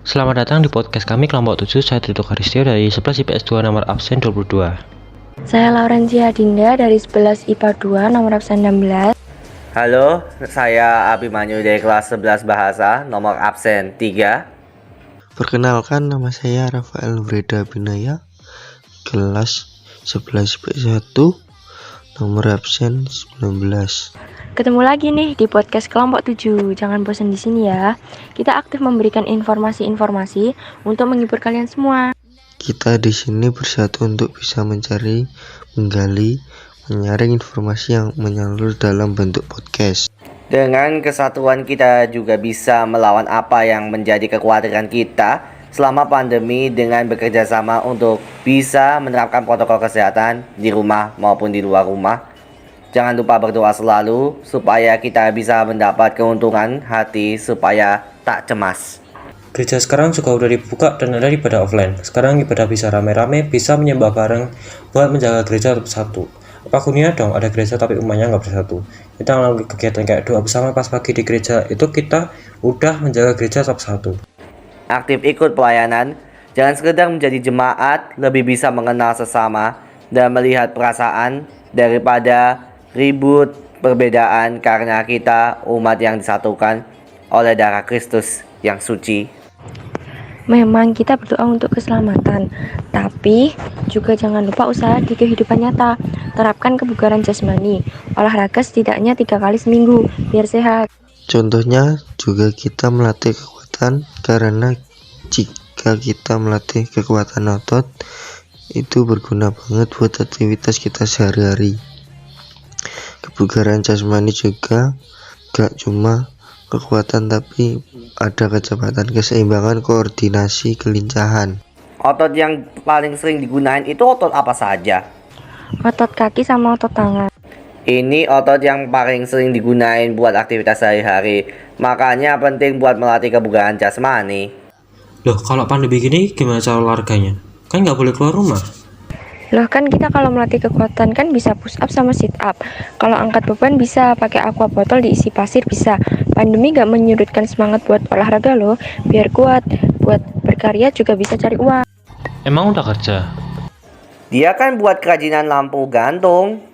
Selamat datang di podcast kami kelompok 7. Saya Trito Karistio dari 11 IPS 2 nomor absen 22. Saya Laurencia Dinda dari 11 IPA 2 nomor absen 16. Halo, saya Abimanyu dari kelas 11 Bahasa nomor absen 3. Perkenalkan, nama saya Rafael Vreda Binaya, kelas 11 IPS 1 nomor absen 19. Ketemu lagi nih di podcast kelompok 7. Jangan bosan di sini ya. Kita aktif memberikan informasi-informasi untuk menghibur kalian semua. Kita di sini bersatu untuk bisa mencari, menggali, menyaring informasi yang menyalur dalam bentuk podcast. Dengan kesatuan kita juga bisa melawan apa yang menjadi kekhawatiran kita selama pandemi dengan bekerja sama untuk bisa menerapkan protokol kesehatan di rumah maupun di luar rumah. Jangan lupa berdoa selalu supaya kita bisa mendapat keuntungan hati supaya tak cemas. Gereja sekarang juga udah dibuka dan ada ibadah offline. Sekarang ibadah bisa rame-rame, bisa menyembah bareng buat menjaga gereja tetap bersatu. Apa gunanya dong ada gereja tapi umatnya nggak bersatu? Kita ngelakuin kegiatan kayak doa bersama pas pagi di gereja, itu kita udah menjaga gereja tetap bersatu. Aktif ikut pelayanan, jangan sekedar menjadi jemaat, lebih bisa mengenal sesama dan melihat perasaan daripada ribut perbedaan karena kita umat yang disatukan oleh darah Kristus yang suci. Memang kita berdoa untuk keselamatan, tapi juga jangan lupa usaha di kehidupan nyata. Terapkan kebugaran jasmani, olahraga setidaknya 3 kali seminggu biar sehat. Contohnya juga kita melatih kekuatan, karena jika kita melatih kekuatan otot itu berguna banget buat aktivitas kita sehari-hari. Kebugaran jasmani juga gak cuma kekuatan tapi ada kecepatan, keseimbangan, koordinasi, kelincahan. Otot yang paling sering digunain itu otot apa saja? Otot kaki sama otot tangan. Ini otot yang paling sering digunain buat aktivitas sehari-hari. Makanya penting buat melatih kebugaran jasmani. Loh, kalau pandemi gini gimana cara olahraganya? Kan nggak boleh keluar rumah. Loh kan kita kalau melatih kekuatan kan bisa push up sama sit up. Kalau angkat beban bisa pakai aqua botol diisi pasir bisa. Pandemi gak menyurutkan semangat buat olahraga loh. Biar kuat, buat berkarya juga bisa cari uang. Emang udah kerja? Dia kan buat kerajinan lampu gantung.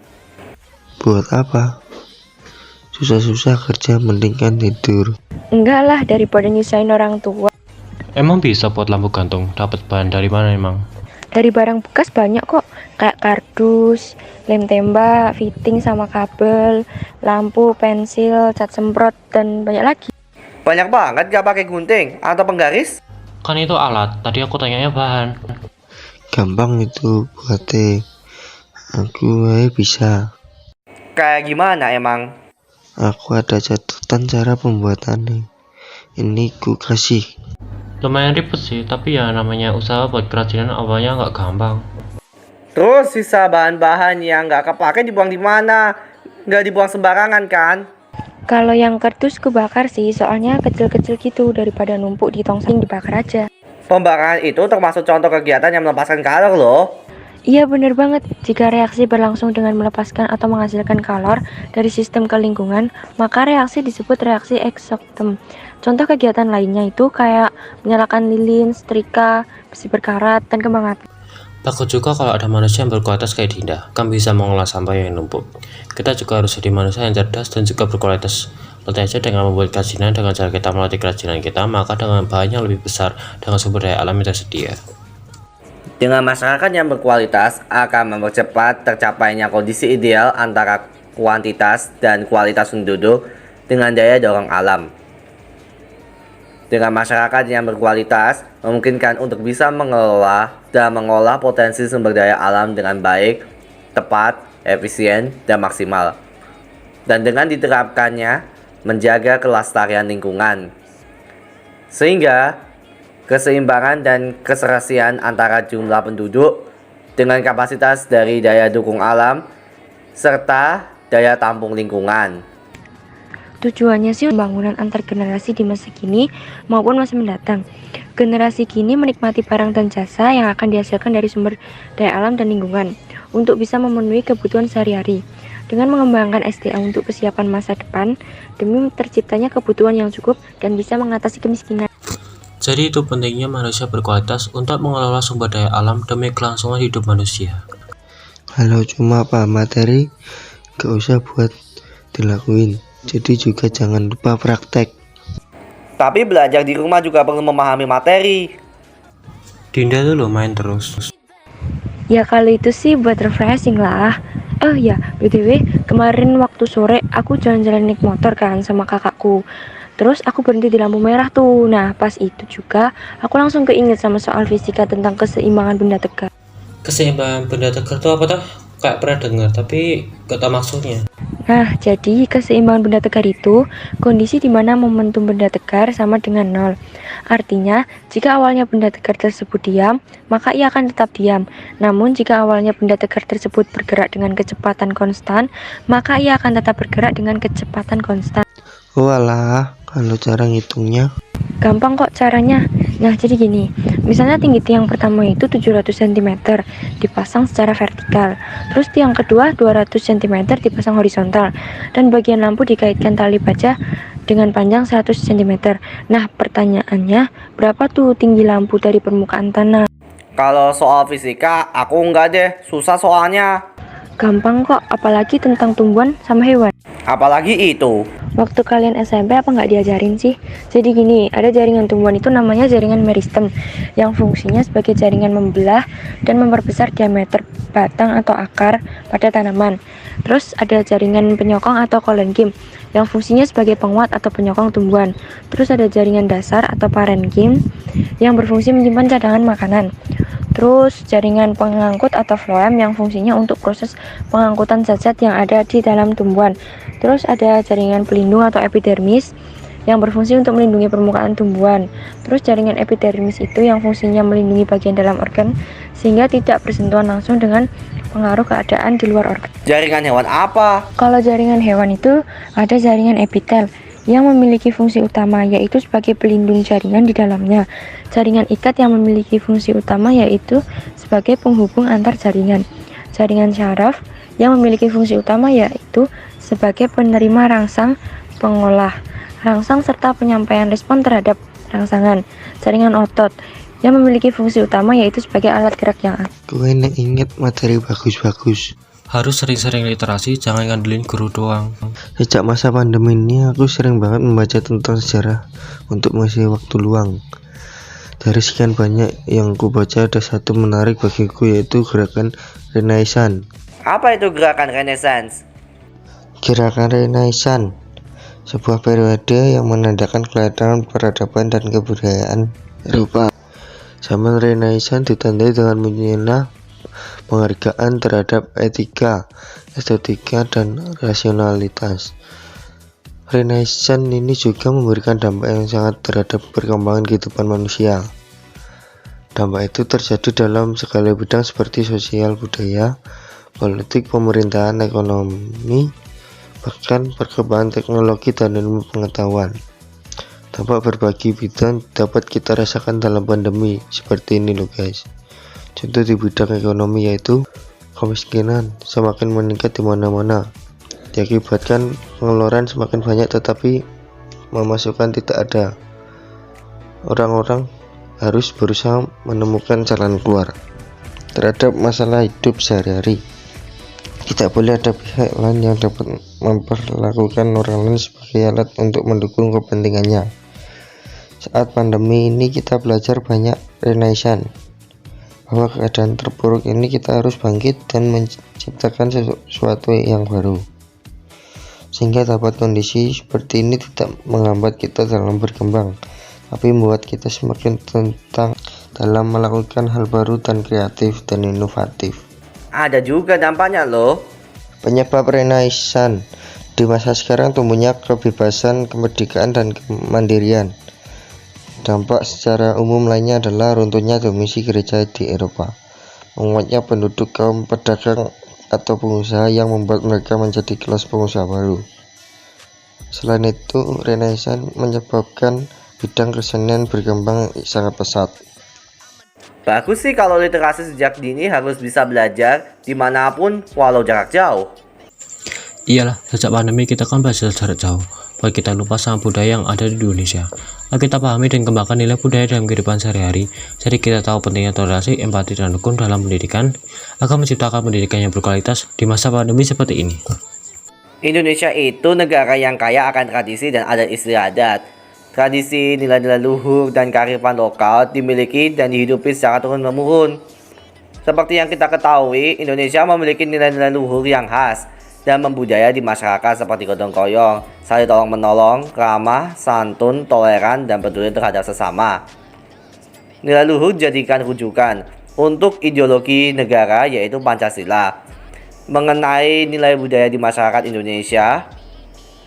Buat apa? Susah-susah kerja mending kan tidur. Enggak lah, daripada nyusahin orang tua. Emang bisa buat lampu gantung? Dapat bahan dari mana emang? Dari barang bekas banyak kok, kayak kardus, lem tembak, fitting sama kabel, lampu, pensil, cat semprot, dan banyak lagi. Banyak banget gak pakai gunting atau penggaris? Kan itu alat, tadi aku tanyanya bahan. Gampang itu buatnya. Aku bisa. Kayak gimana emang? Aku ada catatan cara pembuatannya. Ini ku kasih. Lumayan ribet sih, tapi ya namanya usaha buat kerajinan awalnya nggak gampang. Terus sisa bahan-bahan yang gak kepake dibuang di mana? Gak dibuang sembarangan kan? Kalau yang kardus kubakar sih, soalnya kecil-kecil gitu, daripada numpuk di tong sampah dibakar aja. Pembakaran itu termasuk contoh kegiatan yang melepaskan kalor loh. Iya bener banget, jika reaksi berlangsung dengan melepaskan atau menghasilkan kalor dari sistem ke lingkungan, maka reaksi disebut reaksi eksoktem. Contoh kegiatan lainnya itu kayak menyalakan lilin, setrika, besi berkarat, dan kembang api. Takut juga kalau ada manusia yang berkualitas kayak Dinda, kan bisa mengolah sampah yang numpuk. Kita juga harus jadi manusia yang cerdas dan juga berkualitas. Latih aja dengan membuat kerajinan, dengan cara kita melatih kerajinan kita, maka dengan bahan yang lebih besar, dengan sumber daya alam yang tersedia. Dengan masyarakat yang berkualitas akan mempercepat tercapainya kondisi ideal antara kuantitas dan kualitas penduduk dengan daya dorong alam. Dengan masyarakat yang berkualitas memungkinkan untuk bisa mengelola dan mengolah potensi sumber daya alam dengan baik, tepat, efisien, dan maksimal. Dan dengan diterapkannya menjaga kelestarian lingkungan. Sehingga keseimbangan dan keserasian antara jumlah penduduk dengan kapasitas dari daya dukung alam serta daya tampung lingkungan. Tujuannya sih pembangunan antar generasi di masa kini maupun masa mendatang. Generasi kini menikmati barang dan jasa yang akan dihasilkan dari sumber daya alam dan lingkungan untuk bisa memenuhi kebutuhan sehari-hari. Dengan mengembangkan SDA untuk kesiapan masa depan demi terciptanya kebutuhan yang cukup dan bisa mengatasi kemiskinan. Jadi itu pentingnya manusia berkualitas untuk mengelola sumber daya alam demi kelangsungan hidup manusia. Kalau cuma paham materi, gak usah buat dilakuin. Jadi juga jangan lupa praktek. Tapi belajar di rumah juga perlu memahami materi. Dinda tuh lo main terus. Ya kalau itu sih buat refreshing lah. Oh ya, BTW, kemarin waktu sore aku jalan-jalan naik motor kan sama kakakku. Terus aku berhenti di lampu merah tuh. Nah, pas itu juga aku langsung keinget sama soal fisika tentang keseimbangan benda tegak. Keseimbangan benda tegar itu apa tuh? Kayak pernah dengar tapi gak tahu maksudnya. Nah, jadi keseimbangan benda tegar itu kondisi di mana momentum benda tegar sama dengan nol. Artinya, jika awalnya benda tegar tersebut diam, maka ia akan tetap diam. Namun, jika awalnya benda tegar tersebut bergerak dengan kecepatan konstan, maka ia akan tetap bergerak dengan kecepatan konstan. Walah, kalau cara ngitungnya Gampang kok caranya. Nah, jadi gini. Misalnya tinggi tiang pertama itu 700 cm dipasang secara vertikal. Terus tiang kedua 200 cm dipasang horizontal. Dan bagian lampu dikaitkan tali baja dengan panjang 100 cm. Nah, pertanyaannya, berapa tuh tinggi lampu dari permukaan tanah? Kalau soal fisika, aku enggak deh, susah soalnya. Gampang kok, apalagi tentang tumbuhan sama hewan. Apalagi itu. Waktu kalian SMP apa nggak diajarin sih? Jadi gini, ada jaringan tumbuhan itu namanya jaringan meristem, yang fungsinya sebagai jaringan membelah dan memperbesar diameter batang atau akar pada tanaman. Terus ada jaringan penyokong atau kolenkim, yang fungsinya sebagai penguat atau penyokong tumbuhan. Terus ada jaringan dasar atau parenkim, yang berfungsi menyimpan cadangan makanan. Terus jaringan pengangkut atau floem yang fungsinya untuk proses pengangkutan zat-zat yang ada di dalam tumbuhan. Terus ada jaringan pelindung atau epidermis yang berfungsi untuk melindungi permukaan tumbuhan. Terus jaringan epidermis itu yang fungsinya melindungi bagian dalam organ sehingga tidak bersentuhan langsung dengan pengaruh keadaan di luar organ. Jaringan hewan apa? Kalau jaringan hewan itu ada jaringan epitel yang memiliki fungsi utama yaitu sebagai pelindung jaringan di dalamnya. Jaringan ikat yang memiliki fungsi utama yaitu sebagai penghubung antar jaringan. Jaringan syaraf yang memiliki fungsi utama yaitu sebagai penerima rangsang, pengolah rangsang serta penyampaian respon terhadap rangsangan. Jaringan otot yang memiliki fungsi utama yaitu sebagai alat gerak yang aktif. gue inget materi bagus-bagus. Harus sering-sering literasi, jangan ngandelin guru doang. Sejak masa pandemi ini aku sering banget membaca tentang sejarah untuk mengisi waktu luang. Dari sekian banyak yang ku baca, ada satu menarik bagiku yaitu gerakan Renaissance. Apa itu gerakan Renaissance? Gerakan Renaissance, sebuah periode yang menandakan kelahiran peradaban dan kebudayaan Eropa. Zaman Renaissance ditandai dengan munculnya penghargaan terhadap etika, estetika, dan rasionalitas. Renaissance ini juga memberikan dampak yang sangat terhadap perkembangan kehidupan manusia. Dampak itu terjadi dalam segala bidang seperti sosial, budaya, politik, pemerintahan, ekonomi, bahkan perkembangan teknologi dan ilmu pengetahuan. Dampak berbagai bidang dapat kita rasakan dalam pandemi seperti ini loh guys. Contoh di bidang ekonomi yaitu kemiskinan semakin meningkat di mana-mana, diakibatkan pengeluaran semakin banyak tetapi pemasukan tidak ada. Orang-orang harus berusaha menemukan jalan keluar terhadap masalah hidup sehari-hari. Tidak boleh ada pihak lain yang dapat memperlakukan orang lain sebagai alat untuk mendukung kepentingannya. Saat pandemi ini kita belajar banyak Renaissance, bahwa keadaan terpuruk ini kita harus bangkit dan menciptakan sesuatu yang baru, sehingga dapat kondisi seperti ini tidak menghambat kita dalam berkembang, tapi membuat kita semakin tentang dalam melakukan hal baru dan kreatif dan inovatif. Ada juga dampaknya loh. Penyebab Renaissance di masa sekarang tumbuhnya kebebasan, kemerdekaan, dan kemandirian. Dampak secara umum lainnya adalah runtuhnya dominasi gereja di Eropa, menguatnya penduduk kaum pedagang atau pengusaha yang membuat mereka menjadi kelas pengusaha baru. Selain itu, Renaissance menyebabkan bidang kesenian berkembang sangat pesat. Bagus sih kalau literasi sejak dini harus bisa belajar dimanapun walau jarak jauh. Iyalah, sejak pandemi kita kan belajar jarak jauh. buat kita lupa sama budaya yang ada di Indonesia. Agar kita pahami dan kembangkan nilai budaya dalam kehidupan sehari-hari, jadi kita tahu pentingnya toleransi, empati, dan rukun dalam pendidikan, agar menciptakan pendidikan yang berkualitas di masa pandemi seperti ini. Indonesia itu negara yang kaya akan tradisi dan adat istiadat. Tradisi, nilai-nilai luhur, dan kearifan lokal dimiliki dan dihidupi secara turun-temurun. Seperti yang kita ketahui, Indonesia memiliki nilai-nilai luhur yang khas dan membudaya di masyarakat seperti gotong royong, saling tolong-menolong, ramah, santun, toleran, dan peduli terhadap sesama. Nilai luhur dijadikan rujukan untuk ideologi negara yaitu Pancasila. Mengenai nilai budaya di masyarakat Indonesia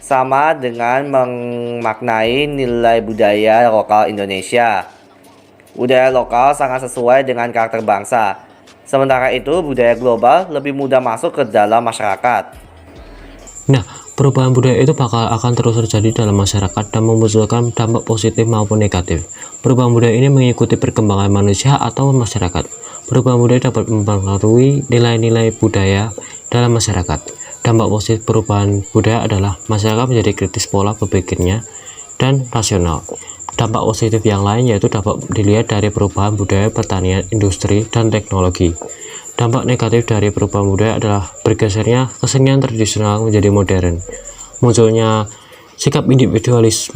sama dengan memaknai nilai budaya lokal Indonesia. Budaya lokal sangat sesuai dengan karakter bangsa. Sementara itu, budaya global lebih mudah masuk ke dalam masyarakat. Nah, perubahan budaya itu akan terus terjadi dalam masyarakat dan memunculkan dampak positif maupun negatif. Perubahan budaya ini mengikuti perkembangan manusia atau masyarakat. Perubahan budaya dapat mempengaruhi nilai-nilai budaya dalam masyarakat. Dampak positif perubahan budaya adalah masyarakat menjadi kritis pola berpikirnya dan rasional. Dampak positif yang lain yaitu dapat dilihat dari perubahan budaya pertanian, industri, dan teknologi. Dampak negatif dari perubahan budaya adalah bergesernya kesenian tradisional menjadi modern, munculnya sikap individualis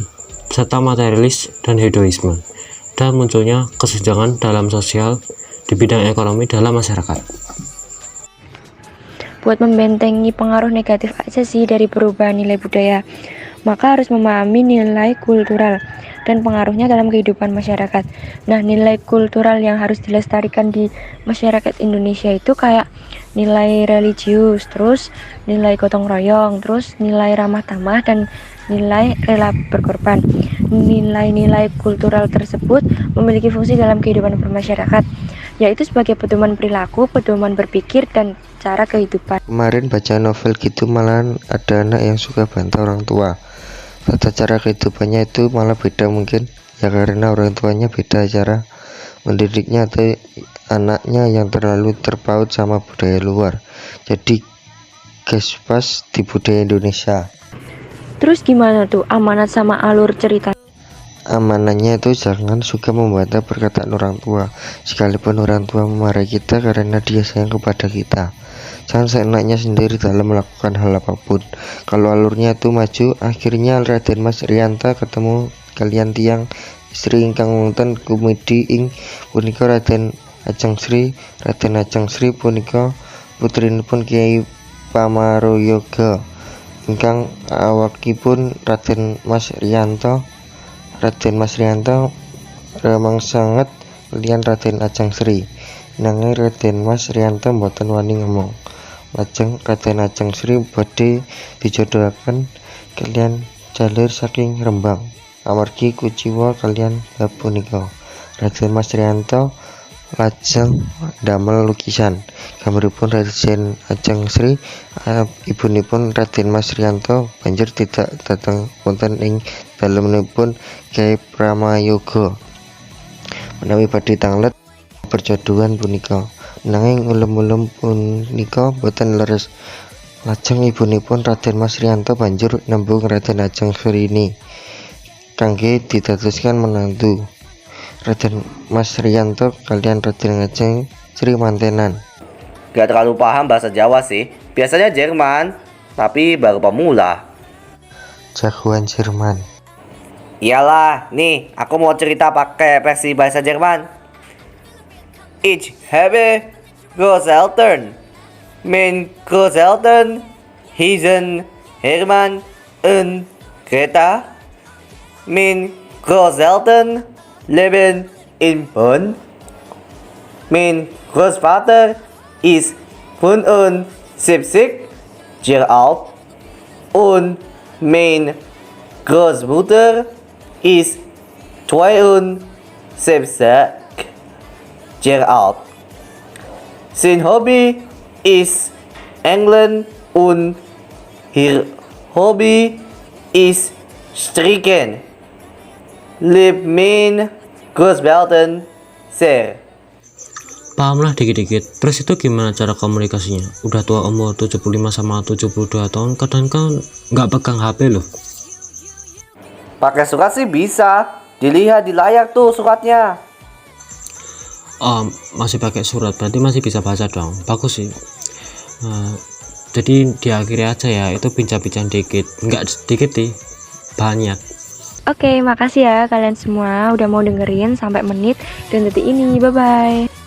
serta materialis dan hedonisme, dan munculnya kesenjangan dalam sosial di bidang ekonomi dalam masyarakat. Buat membentengi pengaruh negatif aja sih dari perubahan nilai budaya, maka harus memahami nilai kultural dan pengaruhnya dalam kehidupan masyarakat. Nah, nilai kultural yang harus dilestarikan di masyarakat Indonesia itu kayak nilai religius, terus nilai gotong royong, terus nilai ramah tamah, dan nilai rela berkorban. Nilai-nilai kultural tersebut memiliki fungsi dalam kehidupan bermasyarakat, yaitu sebagai pedoman perilaku, pedoman berpikir, dan cara kehidupan. Kemarin baca novel gitu malahan ada anak yang suka bantah orang tua. Tata cara kehidupannya itu malah beda mungkin ya karena orang tuanya beda cara mendidiknya atau anaknya yang terlalu terpaut sama budaya luar. Jadi gespas di budaya Indonesia. Terus gimana tuh amanat sama alur cerita? Amanahnya itu jangan suka membantah perkataan orang tua, sekalipun orang tua memarahi kita karena dia sayang kepada kita. Jangan seenaknya sendiri dalam melakukan hal apapun. Kalau alurnya itu maju, akhirnya Raden Mas Rianta ketemu kalian tiang istri ingkang wonten kumedi ing punika Raden Ajeng Sri. Raden Ajeng Sri punika putrinipun Kiai Pamaroyoga ingkang awakipun Raden Mas Rianto. Raden Mas Rianto remang sanget kaliyan Raden Ajeng Sri. Nanging Raden Mas Rianto mboten wani ngomong. Lajeng Raden Ajeng Sri badhe dijodohaken kaliyan jalir saking Rembang. Amargi kuciwa kaliyan bab punika, Raden Mas Rianto lajeng damel lukisan gambaripun Raden Ajeng Sri. Ibunipun Raden Mas Rianto banjur tidak dateng wonten ing dalemipun Kyai Pramayoga menawi badhe tanglet perjodohan punika. Nanging ulem-ulem punika boten leres. Lajeng ibunipun Raden Mas Rianto banjur nembung Raden Ajeng Sri ini kangge didadoskan menantu. Raden Mas Rianto kalian Raden Ajeng Sri mantenan. Gak terlalu paham bahasa Jawa sih, biasanya Jerman, tapi baru pemula. Jagoan Jerman. Iyalah, nih aku mau cerita pakai versi bahasa Jerman. Ich habe Großeltern. Mein Großeltern hießen Hermann und Greta. Mein Großeltern leben in Bonn. Mein Großvater ist 75 Jahre alt und mein Großmutter ist 72 Jahre alt. Sein Hobby ist England und ihr Hobby ist Stricken. Liebt mein Großeltern sehr. Pahamlah dikit-dikit. Terus itu gimana cara komunikasinya? Udah tua umur 75 sama 72 tahun kadang kan nggak pegang HP loh. Pakai surat sih bisa. Dilihat di layar tuh suratnya. Masih pakai surat, berarti masih bisa baca dong. Bagus sih. Jadi diakhiri aja ya, itu bincang-bincang dikit. Enggak sedikit sih, banyak. Oke, makasih ya kalian semua udah mau dengerin sampai menit dan detik ini. Bye-bye.